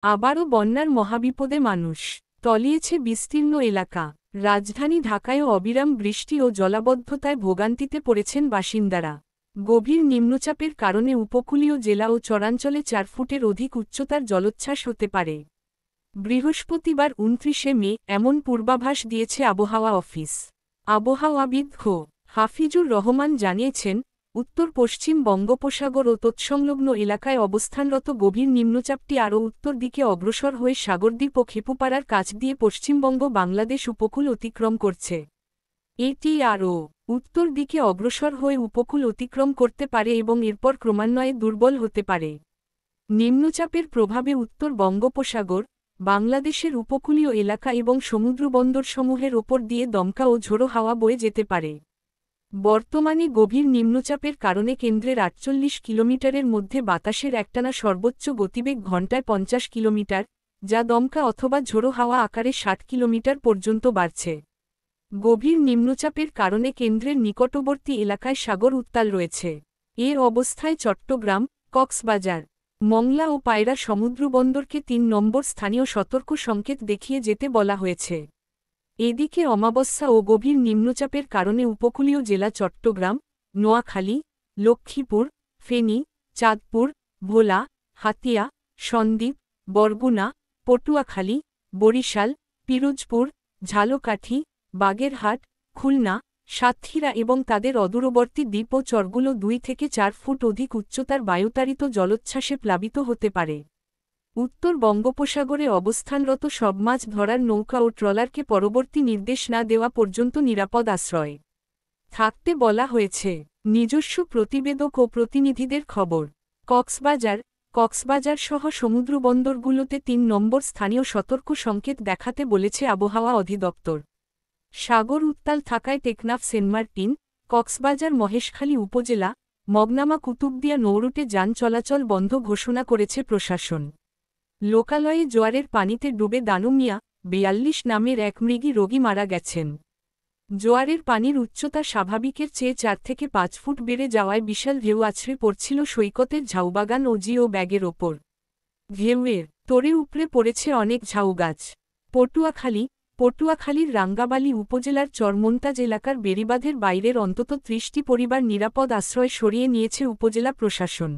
আবারও বন্যার মহাবিপদে মানুষ, তলিয়েছে বিস্তীর্ণ এলাকা। রাজধানী ঢাকায়ও অবিরাম বৃষ্টি ও জলাবদ্ধতায় ভোগান্তিতে পড়েছেন বাসিন্দারা। গভীর নিম্নচাপের কারণে উপকূলীয় জেলা ও চরাঞ্চলে ৪ ফুটের অধিক উচ্চতার জলোচ্ছ্বাস হতে পারে। বৃহস্পতিবার ২৯শে মে এমন পূর্বাভাস দিয়েছে আবহাওয়া অফিস। আবহাওয়াবিদ হাফিজুর রহমান জানিয়েছেন, উত্তর পশ্চিম বঙ্গোপসাগর ও তৎসংলগ্ন এলাকায় অবস্থানরত গভীর নিম্নচাপটি আরও উত্তর দিকে অগ্রসর হয়ে সাগরদ্বীপ ও খেপুপাড়ার কাছ দিয়ে পশ্চিমবঙ্গ বাংলাদেশ উপকূল অতিক্রম করছে। এটি আরও উত্তর দিকে অগ্রসর হয়ে উপকূল অতিক্রম করতে পারে এবং এরপর ক্রমান্বয়ে দুর্বল হতে পারে। নিম্নচাপের প্রভাবে উত্তর বঙ্গোপসাগর, বাংলাদেশের উপকূলীয় এলাকা এবং সমুদ্রবন্দরসমূহের ওপর দিয়ে দমকা ও ঝোড়ো হাওয়া বয়ে যেতে পারে। বর্তমানে গভীর নিম্নচাপের কারণে কেন্দ্রের ৪৮ কিলোমিটারের মধ্যে বাতাসের একটানা সর্বোচ্চ গতিবেগ ঘণ্টায় ৫০ কিলোমিটার, যা দমকা অথবা ঝোড়ো হাওয়া আকারে ৬০ কিলোমিটার পর্যন্ত বাড়ছে। গভীর নিম্নচাপের কারণে কেন্দ্রের নিকটবর্তী এলাকায় সাগর উত্তাল রয়েছে। এর অবস্থায় চট্টগ্রাম, কক্সবাজার, মংলা ও পায়রা সমুদ্রবন্দরকে ৩ নম্বর স্থানীয় সতর্ক সংকেত দেখিয়ে যেতে বলা হয়েছে। এদিকে অমাবস্যা ও গভীর নিম্নচাপের কারণে উপকূলীয় জেলা চট্টগ্রাম, নোয়াখালী, লক্ষ্মীপুর, ফেনী, চাঁদপুর, ভোলা, হাতিয়া, সন্দ্বীপ, বরগুনা, পটুয়াখালী, বরিশাল, পিরোজপুর, ঝালকাঠি, বাগেরহাট, খুলনা, সাতক্ষীরা এবং তাদের অদূরবর্তী দ্বীপ ও চরগুলো ২ থেকে ৪ ফুট অধিক উচ্চতার বায়ুতাড়িত জলোচ্ছ্বাসে প্লাবিত হতে পারে। উত্তর বঙ্গোপসাগরে অবস্থানরত সব মাছ ধরার নৌকা ও ট্রলারকে পরবর্তী নির্দেশ না দেওয়া পর্যন্ত নিরাপদ আশ্রয় থাকতে বলা হয়েছে। নিজস্ব প্রতিবেদক ও প্রতিনিধিদের খবর। কক্সবাজার সহ সমুদ্রবন্দরগুলোতে ৩ নম্বর স্থানীয় সতর্ক সংকেত দেখাতে বলেছে আবহাওয়া অধিদপ্তর। সাগর উত্তাল থাকায় টেকনাফ, সেন্টমার্টিন, কক্সবাজার মহেশখালী উপজেলা, মগনামা কুতুবদিয়া নৌরুটে যান চলাচল বন্ধ ঘোষণা করেছে প্রশাসন। লোকালয়ে জোয়ারের পানিতে ডুবে দানু মিয়া, ৪২ নামের এক মৃগী রোগী মারা গেছেন। জোয়ারের পানির উচ্চতা স্বাভাবিকের চেয়ে ৪ থেকে ৫ ফুট বেড়ে যাওয়ায় বিশাল ঢেউ আছড়ে পড়ছিল সৈকতের ঝাউবাগান ও জিও ব্যাগের ওপর। ঢেউয়ের তোড়ে উপড়ে পড়েছে অনেক ঝাউগাছ। পটুয়াখালীর রাঙ্গাবালী উপজেলার চরমন্তাজ এলাকার বেড়িবাঁধের বাইরের অন্তত ৩০টি পরিবার নিরাপদ আশ্রয় সরিয়ে নিয়েছে উপজেলা প্রশাসন।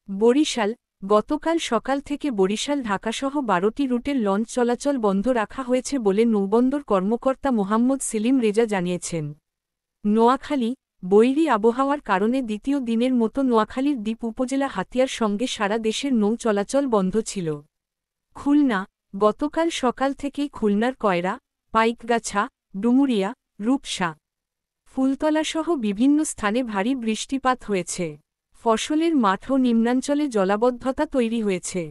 বরিশাল, গতকাল সকাল থেকে বরিশাল ঢাকাসহ ১২টি রুটের লঞ্চ চলাচল বন্ধ রাখা হয়েছে বলে নৌবন্দর কর্মকর্তা মোহাম্মদ সেলিম রেজা জানিয়েছেন। নোয়াখালী, বৈরী আবহাওয়ার কারণে দ্বিতীয় দিনের মতো নোয়াখালীর দ্বীপ উপজেলা হাতিয়ার সঙ্গে সারা দেশের নৌ চলাচল বন্ধ ছিল। খুলনা, গতকাল সকাল থেকেই খুলনার কয়রা, পাইকগাছা, ডুমুরিয়া, রূপসা, ফুলতলাসহ বিভিন্ন স্থানে ভারী বৃষ্টিপাত হয়েছে। ফসলের মাঠ ও নিম্নাঞ্চলে জলাবদ্ধতা তৈরি হয়েছে।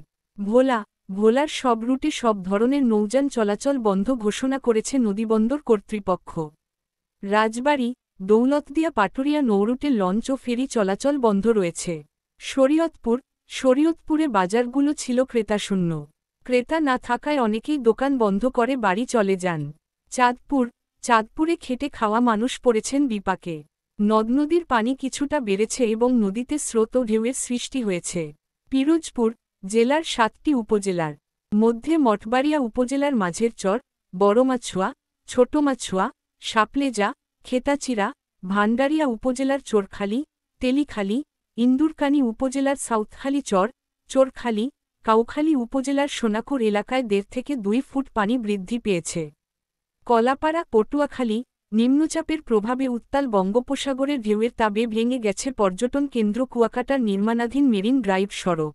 ভোলার সব রুটে সব ধরনের নৌযান চলাচল বন্ধ ঘোষণা করেছে নদীবন্দর কর্তৃপক্ষ। রাজবাড়ী, দৌলতদিয়া পাটুরিয়া নৌরুটে লঞ্চ ও ফেরি চলাচল বন্ধ রয়েছে। শরীয়তপুরে বাজারগুলো ছিল ক্রেতাশূন্য। ক্রেতা না থাকায় অনেকেই দোকান বন্ধ করে বাড়ি চলে যান। চাঁদপুরে খেটে খাওয়া মানুষ পড়েছেন বিপাকে। নদ-নদীর পানি কিছুটা বেড়েছে এবং নদীতে স্রোত ও ঢেউয়ের সৃষ্টি হয়েছে। পিরোজপুর জেলার ৭টি উপজেলার মধ্যে মঠবাড়িয়া উপজেলার মাঝের চর, বড়মাছুয়া, ছোটমাছুয়া, সাপলেজা, খেতাচিরা, ভান্ডারিয়া উপজেলার চোরখালী, তেলিখালী, ইন্দুরকানী উপজেলার সাউথখালী চর, চোরখালী, কাউখালী উপজেলার সোনাকুর এলাকায় ১.৫ থেকে ২ ফুট পানি বৃদ্ধি পেয়েছে। কলাপাড়া, পটুয়াখালী, নিম্নচাপের প্রভাবে উত্তাল বঙ্গোপসাগরের ঢেউয়ের তাবে ভেঙে গেছে পর্যটন কেন্দ্র কুয়াকাটার নির্মাণাধীন মেরিন ড্রাইভ সড়ক।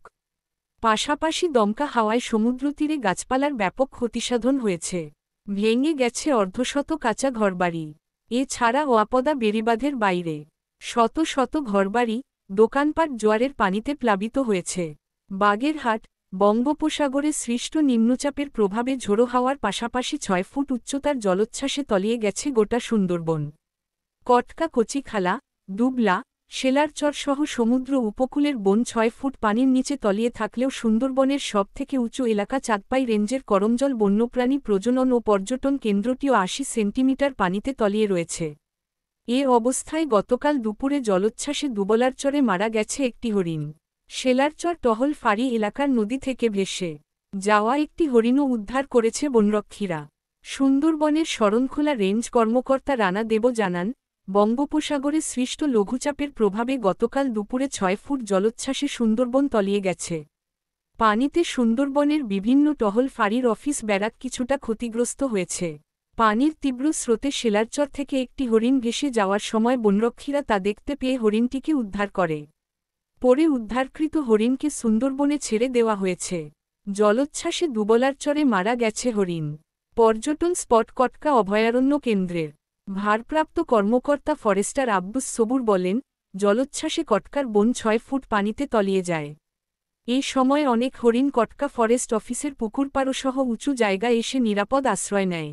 পাশাপাশি দমকা হাওয়ায় সমুদ্রতীরে গাছপালার ব্যাপক ক্ষতিসাধন হয়েছে। ভেঙে গেছে অর্ধশত কাঁচা ঘরবাড়ি। এছাড়া ওয়াপদা বেড়িবাঁধের বাইরে শত শত ঘরবাড়ি, দোকানপাট জোয়ারের পানিতে প্লাবিত হয়েছে। বাগেরহাট, বঙ্গোপসাগরে সৃষ্ট নিম্নচাপের প্রভাবে ঝোড়ো হাওয়ার পাশাপাশি ৬ ফুট উচ্চতার জলোচ্ছ্বাসে তলিয়ে গেছে গোটা সুন্দরবন। কটকা, কচিখালা, দুবলা, শেলারচর সহ সমুদ্র উপকূলের বন ৬ ফুট পানির নিচে তলিয়ে থাকলেও সুন্দরবনের সবথেকে উঁচু এলাকা চাঁদপাই রেঞ্জের করমজল বন্যপ্রাণী প্রজনন ও পর্যটন কেন্দ্রটিও ৮০ সেন্টিমিটার পানিতে তলিয়ে রয়েছে। এ অবস্থায় গতকাল দুপুরে জলোচ্ছ্বাসে দুবলারচরে মারা গেছে একটি হরিণ। শেলারচর টহল ফাঁড়ি এলাকার নদী থেকে ভেসে যাওয়া একটি হরিণও উদ্ধার করেছে বনরক্ষীরা। সুন্দরবনের শরণখোলা রেঞ্জ কর্মকর্তা রানা দেব জানান, বঙ্গোপসাগরে সৃষ্ট লঘুচাপের প্রভাবে গতকাল দুপুরে ৬ ফুট জলোচ্ছ্বাসে সুন্দরবন তলিয়ে গেছে। পানিতে সুন্দরবনের বিভিন্ন টহল ফাঁড়ির অফিস ব্যারাক কিছুটা ক্ষতিগ্রস্ত হয়েছে। পানির তীব্র স্রোতে শেলারচর থেকে একটি হরিণ ভেসে যাওয়ার সময় বনরক্ষীরা তা দেখতে পেয়ে হরিণটিকে উদ্ধার করে। পরে উদ্ধারকৃত হরিণকে সুন্দরবনে ছেড়ে দেওয়া হয়েছে। জলোচ্ছ্বাসে দুবলারচরে মারা গেছে হরিণ। পর্যটন স্পট কটকা অভয়ারণ্য কেন্দ্রের ভারপ্রাপ্ত কর্মকর্তা ফরেস্টার আব্দুস সবুর বলেন, জলোচ্ছ্বাসে কটকার বন ৬ ফুট পানিতে তলিয়ে যায়। এই সময় অনেক হরিণ কটকা ফরেস্ট অফিসের পুকুরপাড়সহ উঁচু জায়গায় এসে নিরাপদ আশ্রয় নেয়।